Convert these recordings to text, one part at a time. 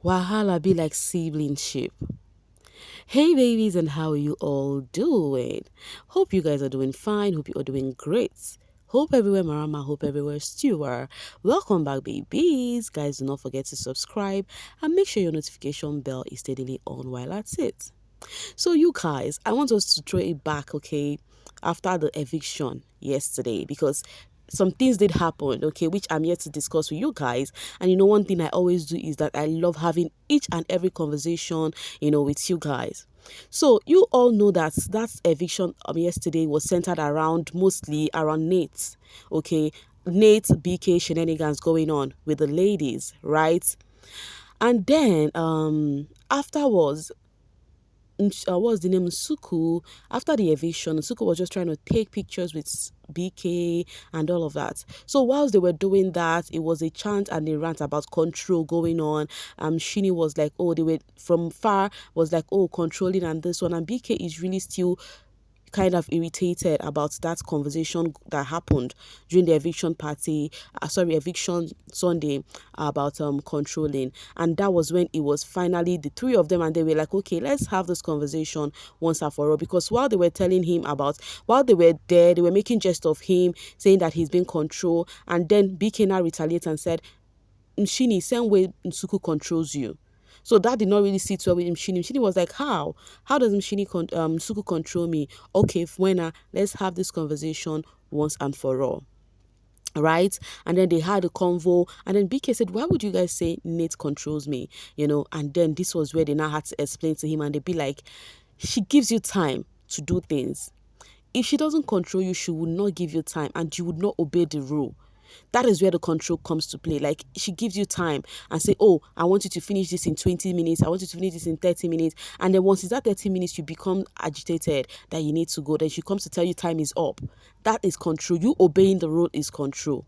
Wahala be like siblingship. Hey babies, and how are you all doing? Hope you guys are doing fine. Hope you are doing great. Hope everywhere Marama, hope everywhere Stewer. Welcome back, babies. Guys, do not forget to subscribe and make sure your notification bell is steadily on while at it. So, you guys, I want us to throw it back, okay, after the eviction yesterday because some things did happen, okay, which I'm here to discuss with you guys. And one thing I always do is that I love having each and every conversation, with you guys. So you all know that eviction yesterday was centered around mostly around Nate, okay, Nate BK shenanigans going on with the ladies, right? And then afterwards, what was the name, Nsuku, after the eviction, Nsuku was just trying to take pictures with BK and all of that. So whilst they were doing that, it was a chant and a rant about control going on. Shini was like, oh, they were from far, was like, oh, controlling and this one. And BK is really still kind of irritated about that conversation that happened during the eviction Sunday, about controlling. And that was when it was finally the three of them, and they were like, okay, let's have this conversation once and for all. Because while they were telling him about, while they were there, they were making jest of him, saying that he's being controlled. And then BK now retaliated and said, Mshini, same way Nsuku controls you. So that did not really sit well with Mshini. Mshini was like, how? How does Nsuku control me? Okay, Fuena, let's have this conversation once and for all. Right? And then they had a convo, and then BK said, why would you guys say Nate controls me? And then this was where they now had to explain to him, and they'd be like, she gives you time to do things. If she doesn't control you, she would not give you time, and you would not obey the rule. That is where the control comes to play. Like, she gives you time and say, oh, I want you to finish this in 20 minutes. I want you to finish this in 30 minutes. And then once it's at 30 minutes, you become agitated that you need to go. Then she comes to tell you time is up. That is control. You obeying the rule is control.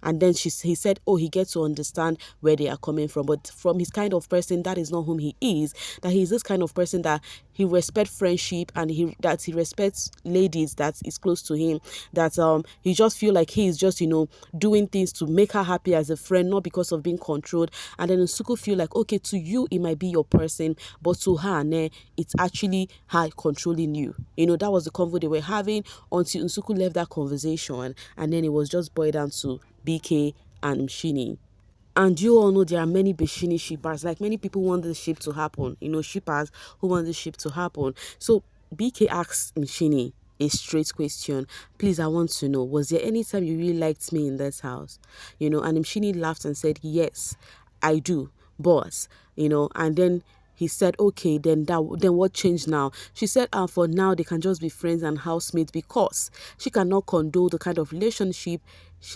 And then he said, oh, he gets to understand where they are coming from. But from his kind of person, that is not whom he is. That he's this kind of person that he respects friendship, and that he respects ladies that is close to him. That he just feel like he is just, doing things to make her happy as a friend, not because of being controlled. And then Nsuku feel like, okay, to you, it might be your person, but to her, it's actually her controlling you. That was the convo they were having until Nsuku left that conversation. And then it was just boiled down to Beekay and Mshini. And you all know there are many Beshini shippers. Like, many people want this ship to happen. Shippers who want this ship to happen. So BK asked Mshini a straight question. Please, I want to know, was there any time you really liked me in this house? And Mshini laughed and said, yes, I do, boss. And then he said, okay, then what changed now? She said, for now, they can just be friends and housemates because she cannot condone the kind of relationship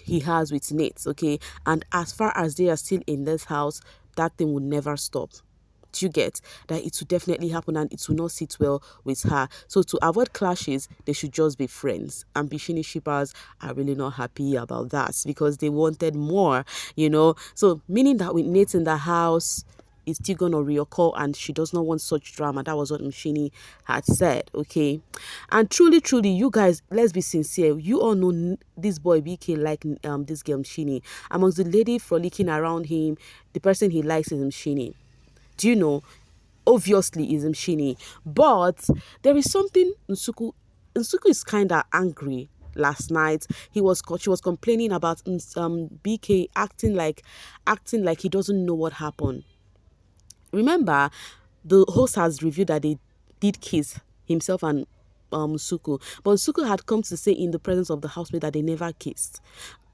he has with Nate, okay? And as far as they are still in this house, that thing would never stop. Do you get that? It will definitely happen, and it will not sit well with her. So to avoid clashes, they should just be friends. And Bishini shippers are really not happy about that because they wanted more, So meaning that with Nate in the house, it's still gonna reoccur, and she does not want such drama. That was what Mshini had said, okay? And truly, you guys, let's be sincere. You all know this boy BK like this girl Mshini. Amongst the lady frolicking around him, the person he likes is Mshini. Do you know? Obviously, is Mshini. But there is something Nsuku is kind of angry. Last night, she was complaining about BK acting like he doesn't know what happened. Remember, the host has revealed that they did kiss, himself and Nsuku. But Nsuku had come to say in the presence of the housemate that they never kissed.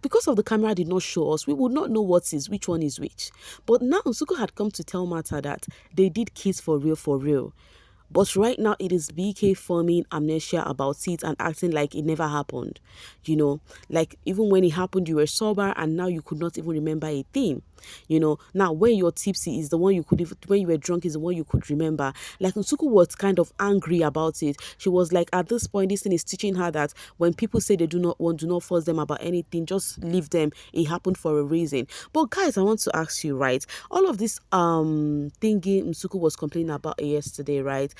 Because of the camera did not show us, we would not know which one is which. But now Nsuku had come to tell Martha that they did kiss for real. But right now, it is BK forming amnesia about it and acting like it never happened. Like, even when it happened, you were sober, and now you could not even remember a thing. Now when you're tipsy is the one you could, when you were drunk is the one you could remember. Like, Nsuku was kind of angry about it. She was like, at this point, this thing is teaching her that when people say they do not force them about anything, just leave them. It happened for a reason. But guys, I want to ask you, right? All of this thingy Nsuku was complaining about yesterday, right?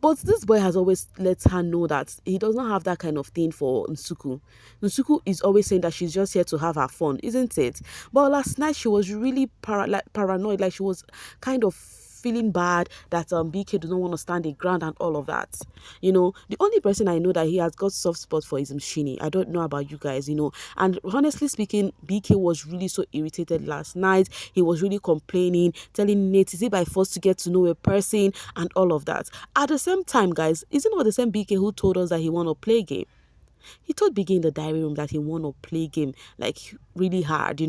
But this boy has always let her know that he does not have that kind of thing for Nsuku. Nsuku is always saying that she's just here to have her fun, isn't it? But last night she was really paranoid, like she was kind of feeling bad that BK does not want to stand the ground and all of that. The only person I know that he has got soft spot for is Mshini. I don't know about you guys, And honestly speaking, BK was really so irritated last night. He was really complaining, telling Nate, is it by force to get to know a person and all of that. At the same time, guys, isn't it the same BK who told us that he want to play game? He told Biggie in the diary room that he want to play game like really hard,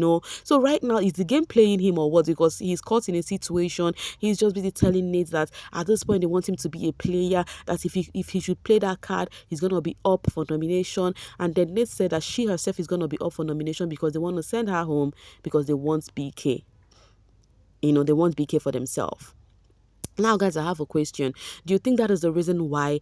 So right now, is the game playing him or what? Because he's caught in a situation. He's just busy telling Nate that at this point they want him to be a player. That if he should play that card, he's gonna be up for nomination. And then Nate said that she herself is gonna be up for nomination because they want to send her home because they want BK. They want BK for themselves. Now, guys, I have a question. Do you think that is the reason why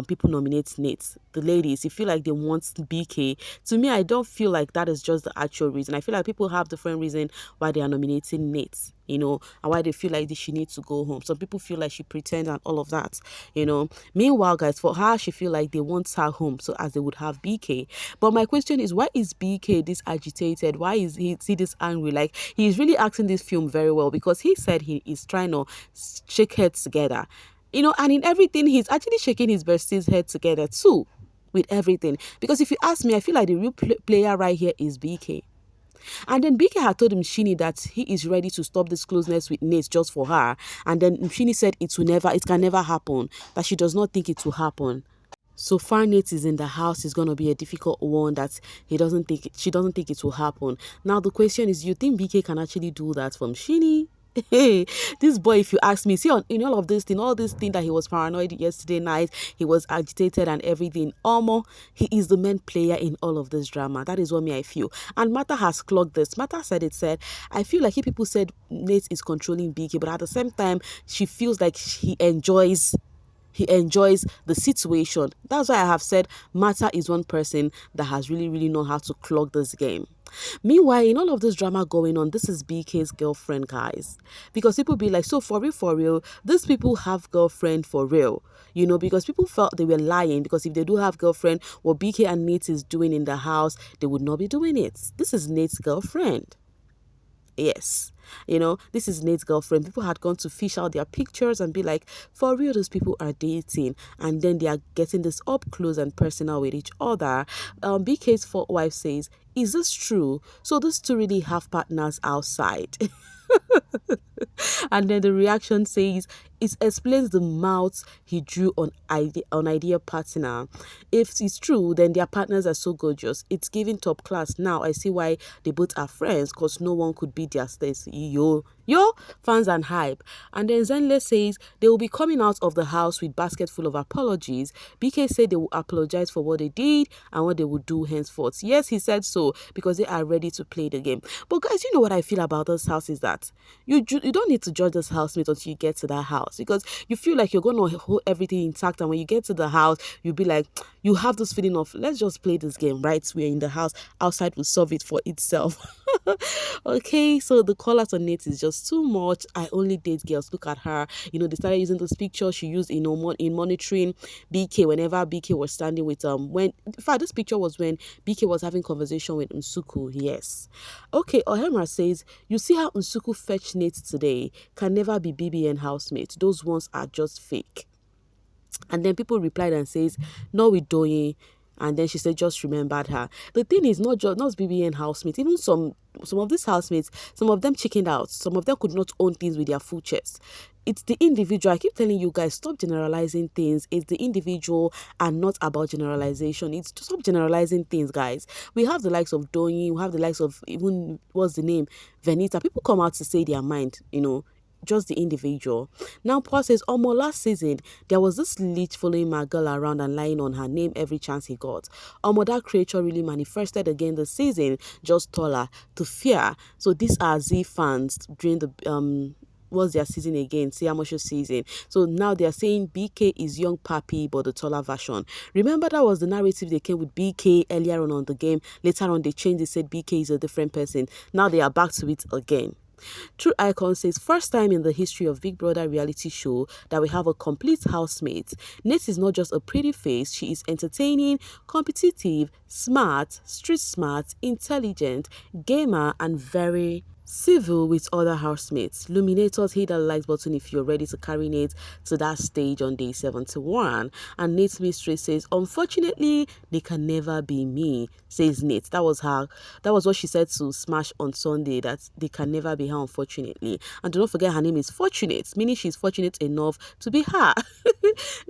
people nominate Nate? The ladies, you feel like they want BK. To me, I don't feel like that is just the actual reason. I feel like people have different reasons why they are nominating Nate, and why they feel like she needs to go home. Some people feel like she pretends and all of that, Meanwhile, guys, for her, she feel like they want her home, so as they would have BK. But my question is, why is BK this agitated? Why is he this angry? Like, he's really acting this film very well because he said he is trying to shake heads together, and in everything, he's actually shaking his bestie's head together too, with everything. Because if you ask me, I feel like the real player right here is BK. And then BK had told Mshini that he is ready to stop this closeness with Nate just for her. And then Mshini said it can never happen, that she does not think it will happen. So far Nate is in the house is going to be a difficult one that she doesn't think it will happen. Now the question is, you think BK can actually do that from Mshini? Hey, this boy, if you ask me, see, in all this thing that he was paranoid yesterday night, he was agitated and everything. He is the main player in all of this drama. That is what I feel. And Mata has clocked this. Mata said, I feel like people said Nate is controlling BK, but at the same time, she feels like he enjoys the situation. That's why I have said Mata is one person that has really, really know how to clock this game. Meanwhile, in all of this drama going on, this is BK's girlfriend, guys. Because people be like, so for real, these people have girlfriend for real. Because people felt they were lying. Because if they do have girlfriend, what BK and Nate is doing in the house, they would not be doing it. This is Nate's girlfriend. Yes. This is Nate's girlfriend. People had gone to fish out their pictures and be like, for real, those people are dating. And then they are getting this up close and personal with each other. BK's fourth wife says, is this true? So these two really have partners outside. And then the reaction says, it explains the mouth he drew on ideal partner. If it's true, then their partners are so gorgeous. It's giving top class. Now I see why they both are friends, because no one could beat their status. Yo, fans and hype. And then Zenle says they will be coming out of the house with basket full of apologies. BK said they will apologize for what they did and what they will do henceforth. Yes, he said so, because they are ready to play the game. But guys, you know what I feel about this house is that you don't need to judge this housemate until you get to that house, because you feel like you're going to hold everything intact, and when you get to the house, you'll be like, you have this feeling of, let's just play this game, right? We're in the house, outside will solve it for itself. Okay, so the call-out on Nate is just too much. I only date girls. Look at her. They started using this picture she used in monitoring BK whenever BK was standing with in fact, this picture was when BK was having conversation with Nsuku. Yes. Okay, Ohemra says, you see how Nsuku fetched Nate today? Can never be BBN housemate. Those ones are just fake. And then people replied and says, no, we don't. And then she said, just remembered her. The thing is, not BBN housemates. Even some of these housemates, some of them chickened out. Some of them could not own things with their full chest. It's the individual. I keep telling you guys, stop generalizing things. It's the individual and not about generalization. It's to stop generalizing things, guys. We have the likes of Donyi. We have the likes of, even, what's the name? Venita. People come out to say their mind, just the individual. Now Paul says, last season there was this leech following my girl around and lying on her name every chance he got. That creature really manifested again this season, just taller, to fear. So these are Z fans during the what's their season again? Siamosho season. So now they are saying BK is young papi, but the taller version. Remember, that was the narrative they came with BK earlier on the game. Later on they changed, they said BK is a different person. Now they are back to it again. True Icon says, first time in the history of Big Brother reality show that we have a complete housemate. Nate is not just a pretty face, she is entertaining, competitive, smart, street smart, intelligent, gamer, and very civil with other housemates. Luminators, hit that like button if you're ready to carry Nate to that stage on day 71. And Nate's mistress says, unfortunately, they can never be me, says Nate. That was what she said to Smash on Sunday, that they can never be her, unfortunately. And do not forget, her name is Fortunate, meaning she's fortunate enough to be her.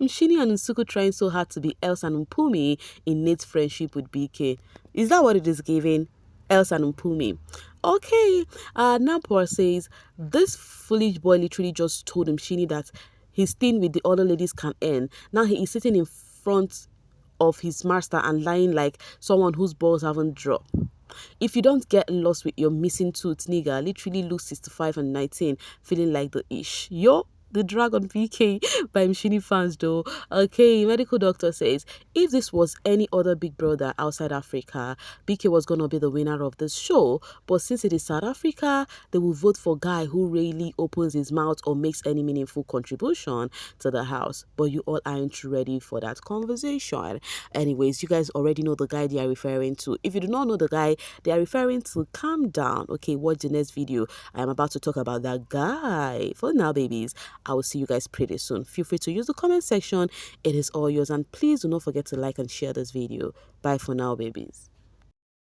Mshini and Nsuku trying so hard to be Else and Mpumi in Nate's friendship with BK. Is that what it is giving? Else and Mpumi. Okay, Napor says, this foolish boy literally just told Mshini that his thing with the other ladies can end. Now he is sitting in front of his master and lying like someone whose balls haven't dropped. If you don't get lost with your missing tooth, nigga, literally look 65 and 19, feeling like the ish. Yo, the drag on BK by Mshini fans though. Okay, medical doctor says, if this was any other Big Brother outside Africa, BK was gonna be the winner of this show. But since it is South Africa, they will vote for guy who really opens his mouth or makes any meaningful contribution to the house. But you all aren't ready for that conversation. Anyways, you guys already know the guy they are referring to. If you do not know the guy they are referring to, calm down. Okay, watch the next video. I am about to talk about that guy. For now, babies, I will see you guys pretty soon. Feel free to use the comment section. It is all yours. And please do not forget to like and share this video. Bye for now, babies.